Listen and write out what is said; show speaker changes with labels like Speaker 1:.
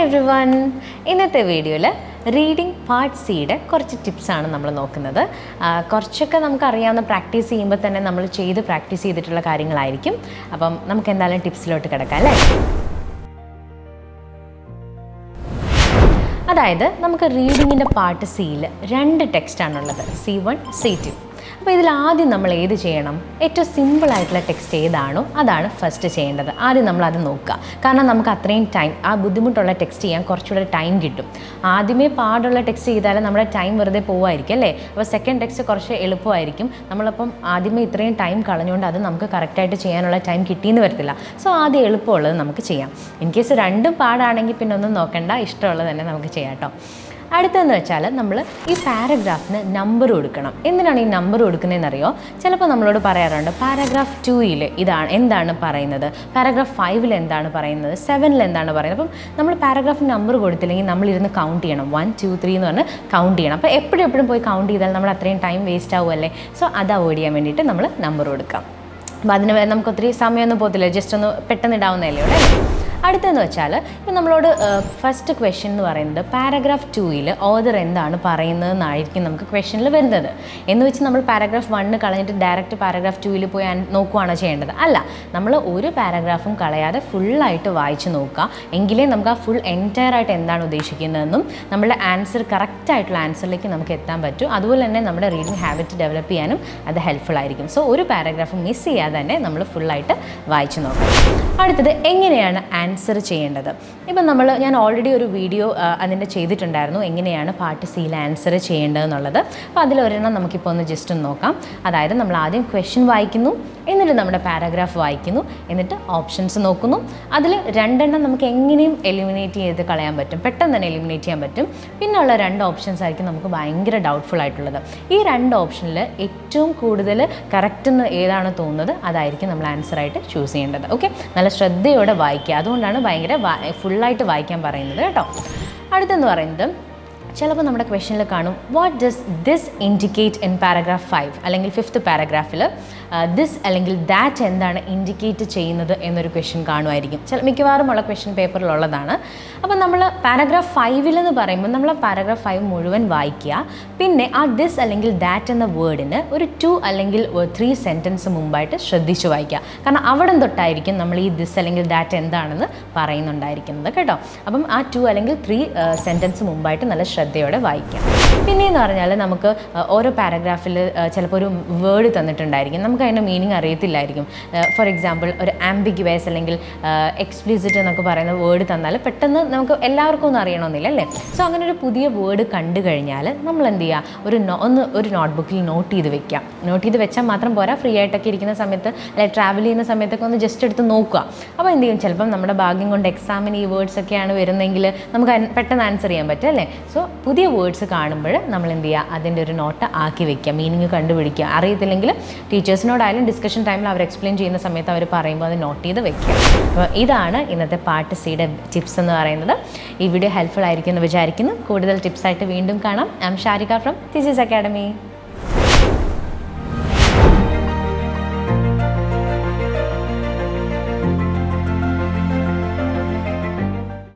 Speaker 1: Everyone, ഇന്നത്തെ വീഡിയോയിൽ reading part സിയുടെ കുറച്ച് ടിപ്സാണ് നമ്മൾ നോക്കുന്നത്. കുറച്ചൊക്കെ നമുക്കറിയാവുന്ന പ്രാക്ടീസ് ചെയ്യുമ്പോൾ തന്നെ നമ്മൾ പ്രാക്ടീസ് ചെയ്തിട്ടുള്ള കാര്യങ്ങളായിരിക്കും. അപ്പം നമുക്ക് എന്തായാലും ടിപ്സിലോട്ട് കിടക്കാം അല്ലേ. അതായത് നമുക്ക് റീഡിങ്ങിൻ്റെ പാർട്ട് സിയിൽ 2 ടെക്സ്റ്റാണുള്ളത്, C1, C2. അപ്പോൾ ഇതിൽ ആദ്യം നമ്മൾ ഏത് ചെയ്യണം? ഏറ്റവും സിമ്പിളായിട്ടുള്ള ടെക്സ്റ്റ് ഏതാണോ അതാണ് ഫസ്റ്റ് ചെയ്യേണ്ടത്. ആദ്യം നമ്മളത് നോക്കുക. കാരണം നമുക്ക് അത്രയും ടൈം, ആ ബുദ്ധിമുട്ടുള്ള ടെക്സ്റ്റ് ചെയ്യാൻ കുറച്ചുകൂടെ ടൈം കിട്ടും. ആദ്യമേ പാടുള്ള ടെക്സ്റ്റ് ചെയ്താൽ നമ്മുടെ ടൈം വെറുതെ പോവായിരിക്കും അല്ലേ. അപ്പോൾ സെക്കൻഡ് ടെക്സ്റ്റ് കുറച്ച് എളുപ്പമായിരിക്കും. നമ്മളപ്പം ആദ്യമേ ഇത്രയും ടൈം കളഞ്ഞുകൊണ്ട് അത് നമുക്ക് കറക്റ്റായിട്ട് ചെയ്യാനുള്ള ടൈം കിട്ടിയെന്ന് വരത്തില്ല. സോ ആദ്യം എളുപ്പമുള്ളത് നമുക്ക് ചെയ്യാം. ഇൻ കേസ് രണ്ടും പാടാണെങ്കിൽ പിന്നെ ഒന്നും നോക്കണ്ട, ഇഷ്ടമുള്ളത് തന്നെ നമുക്ക് ചെയ്യാം കേട്ടോ. അടുത്തതെന്ന് വെച്ചാൽ നമ്മൾ ഈ പാരഗ്രാഫിന് നമ്പർ കൊടുക്കണം. എന്തിനാണ് ഈ നമ്പർ കൊടുക്കുന്നതെന്നറിയോ? ചിലപ്പോൾ നമ്മളോട് പറയാറുണ്ട് പാരഗ്രാഫ് 2 ഇതാണ് എന്താണ് പറയുന്നത്, പാരഗ്രാഫ് 5 എന്താണ് പറയുന്നത്, 7 എന്താണ് പറയുന്നത്. അപ്പം നമ്മൾ പാരഗ്രാഫ് നമ്പർ കൊടുത്തില്ലെങ്കിൽ നമ്മളിരുന്ന് കൗണ്ട് ചെയ്യണം. 1, 2, 3 എന്ന് പറഞ്ഞ് കൗണ്ട് ചെയ്യണം. അപ്പോൾ എപ്പോഴും പോയി കൗണ്ട് ചെയ്താൽ നമ്മൾ അത്രയും ടൈം വേസ്റ്റ് ആവുമല്ലേ. സോ അത് അവോയ്ഡ് ചെയ്യാൻ വേണ്ടിയിട്ട് നമ്മൾ നമ്പർ കൊടുക്കാം. അപ്പോൾ അതിന് വരെ നമുക്ക് ഒത്തിരി സമയമൊന്നും പോകത്തില്ല, ജസ്റ്റ് ഒന്ന് പെട്ടെന്ന് ഇടാവുന്നതല്ലേ ഇവിടെ. അടുത്തെന്ന് വെച്ചാൽ ഇപ്പം നമ്മളോട് ഫസ്റ്റ് ക്വസ്റ്റ്യൻ എന്ന് പറയുന്നത് പാരഗ്രാഫ് 2 ഓതർ എന്താണ് പറയുന്നതെന്നായിരിക്കും നമുക്ക് ക്വസ്റ്റ്യനിൽ വരുന്നത്. എന്ന് വെച്ച് നമ്മൾ പാരഗ്രാഫ് 1 കളഞ്ഞിട്ട് ഡയറക്റ്റ് പാരഗ്രാഫ് 2 പോയി നോക്കുകയാണോ ചെയ്യേണ്ടത്? അല്ല, നമ്മൾ ഒരു പാരഗ്രാഫും കളയാതെ ഫുള്ളായിട്ട് വായിച്ച് നോക്കുക. എങ്കിലേ നമുക്ക് ആ ഫുൾ എൻറ്റയർ ആയിട്ട് എന്താണ് ഉദ്ദേശിക്കുന്നതെന്നും നമ്മുടെ ആൻസർ കറക്റ്റായിട്ടുള്ള ആൻസറിലേക്ക് നമുക്ക് എത്താൻ പറ്റും. അതുപോലെ തന്നെ നമ്മുടെ റീഡിങ് ഹാബിറ്റ് ഡെവലപ്പ് ചെയ്യാനും അത് ഹെൽപ്ഫുൾ ആയിരിക്കും. സോ ഒരു പാരഗ്രാഫ് മിസ് ചെയ്യാതെ തന്നെ നമ്മൾ ഫുള്ളായിട്ട് വായിച്ച് നോക്കാം. അടുത്തത് എങ്ങനെയാണ് ആൻസർ ചെയ്യേണ്ടത്. ഇപ്പം ഞാൻ ഓൾറെഡി ഒരു വീഡിയോ അതിൻ്റെ ചെയ്തിട്ടുണ്ടായിരുന്നു, എങ്ങനെയാണ് പാർട്ട് സിയിൽ ആൻസർ ചെയ്യേണ്ടതെന്നുള്ളത്. അപ്പോൾ അതിലൊരെണ്ണം നമുക്കിപ്പോൾ ഒന്ന് ജസ്റ്റ് ഒന്ന് നോക്കാം. അതായത് നമ്മൾ ആദ്യം ക്വസ്റ്റ്യൻ വായിക്കുന്നു, എന്നിട്ട് നമ്മുടെ പാരഗ്രാഫ് വായിക്കുന്നു, എന്നിട്ട് ഓപ്ഷൻസ് നോക്കുന്നു. അതിൽ 2 നമുക്ക് എങ്ങനെയും എലിമിനേറ്റ് ചെയ്ത് കളയാൻ പറ്റും, പെട്ടെന്ന് തന്നെ എലിമിനേറ്റ് ചെയ്യാൻ പറ്റും. പിന്നെയുള്ള 2 ഓപ്ഷൻസ് ആയിരിക്കും നമുക്ക് ഭയങ്കര ഡൗട്ട്ഫുൾ ആയിട്ടുള്ളത്. ഈ 2 ഓപ്ഷനിൽ ഏറ്റവും കൂടുതൽ കറക്റ്റ് എന്ന് ഏതാണ് തോന്നുന്നത് അതായിരിക്കും നമ്മൾ ആൻസറായിട്ട് ചൂസ് ചെയ്യേണ്ടത്. ഓക്കെ, നല്ല ശ്രദ്ധയോടെ വായിക്കുക. അതുകൊണ്ടാണ് ഭയങ്കര ഫുള്ളായിട്ട് വായിക്കാൻ പറയുന്നത് കേട്ടോ. അടുത്തെന്ന് പറയുന്നത് ചിലപ്പോൾ നമ്മുടെ ക്വസ്റ്റ്യനിൽ കാണും what does this indicate in paragraph 5 അല്ലെങ്കിൽ 5th പാരഗ്രാഫിൽ ദിസ് അല്ലെങ്കിൽ ദാറ്റ് എന്താണ് ഇൻഡിക്കേറ്റ് ചെയ്യുന്നത് എന്നൊരു ക്വസ്റ്റ്യൻ കാണുമായിരിക്കും. മിക്കവാറും ഉള്ള ക്വസ്റ്റ്യൻ പേപ്പറിലുള്ളതാണ്. അപ്പോൾ നമ്മൾ പാരഗ്രാഫ് 5 എന്ന് പറയുമ്പോൾ നമ്മൾ പാരഗ്രാഫ് 5 മുഴുവൻ വായിക്കുക. പിന്നെ ആ ദിസ് അല്ലെങ്കിൽ ദാറ്റ് എന്ന വേർഡിന് ഒരു 2 അല്ലെങ്കിൽ 3 സെൻറ്റൻസ് മുമ്പായിട്ട് ശ്രദ്ധിച്ച് വായിക്കുക. കാരണം അവിടെ തൊട്ടായിരിക്കും നമ്മൾ ഈ ദിസ് അല്ലെങ്കിൽ ദാറ്റ് എന്താണെന്ന് പറയുന്നുണ്ടായിരിക്കുന്നത് കേട്ടോ. അപ്പം ആ 2 അല്ലെങ്കിൽ 3 സെൻറ്റൻസ് മുമ്പായിട്ട് നല്ല ശ്രദ്ധയോടെ വായിക്കാം. പിന്നെയെന്ന് പറഞ്ഞാൽ നമുക്ക് ഓരോ പാരഗ്രാഫിൽ ചിലപ്പോൾ ഒരു വേർഡ് തന്നിട്ടുണ്ടായിരിക്കും, നമുക്ക് അതിൻ്റെ മീനിങ് അറിയത്തില്ലായിരിക്കും. ഫോർ എക്സാമ്പിൾ ഒരു ആംബിഗ്യുവസ് അല്ലെങ്കിൽ എക്സ്പ്ലിസിറ്റ് എന്നൊക്കെ പറയുന്ന വേർഡ് തന്നാൽ പെട്ടെന്ന് നമുക്ക് എല്ലാവർക്കും ഒന്നും അറിയണമെന്നില്ല അല്ലേ. സോ അങ്ങനെ ഒരു പുതിയ വേർഡ് കണ്ടു കഴിഞ്ഞാൽ നമ്മൾ എന്ത് ചെയ്യുക, ഒരു നോട്ട്ബുക്കിൽ നോട്ട് ചെയ്ത് വെക്കാം. നോട്ട് ചെയ്ത് വെച്ചാൽ മാത്രം പോരാ, ഫ്രീ ആയിട്ടൊക്കെ ഇരിക്കുന്ന സമയത്ത് അല്ലെങ്കിൽ ട്രാവൽ ചെയ്യുന്ന സമയത്തൊക്കെ ഒന്ന് ജസ്റ്റ് എടുത്ത് നോക്കുക. അപ്പോൾ എന്ത് ചെയ്യും, ചിലപ്പം നമ്മുടെ ഭാഗ്യം കൊണ്ട് എക്സാമിന് ഈ വേർഡ്സ് ഒക്കെയാണ് വരുന്നതെങ്കിൽ നമുക്ക് പെട്ടെന്ന് ആൻസർ ചെയ്യാൻ പറ്റും അല്ലേ. സോ പുതിയ വേർഡ്സ് കാണുമ്പോൾ നമ്മൾ എന്ത് ചെയ്യുക, അതിൻ്റെ ഒരു നോട്ട് ആക്കി വെക്കുക, മീനിങ് കണ്ടുപിടിക്കുക. അറിയത്തില്ലെങ്കിൽ ടീച്ചേഴ്സിനോടായാലും ഡിസ്കഷൻ ടൈമിൽ അവർ എക്സ്പ്ലെയിൻ ചെയ്യുന്ന സമയത്ത് അവർ പറയുമ്പോൾ അത് നോട്ട് ചെയ്ത് വെക്കുക. അപ്പോൾ ഇതാണ് ഇന്നത്തെ പാർട്ട് സിയുടെ ടിപ്സ് എന്ന് പറയുന്നത്. ഈ വീഡിയോ ഹെൽപ്ഫുൾ ആയിരിക്കും എന്ന് വിചാരിക്കുന്നു. കൂടുതൽ ടിപ്സായിട്ട് വീണ്ടും കാണാം. I am Sharika from Tiju's academy.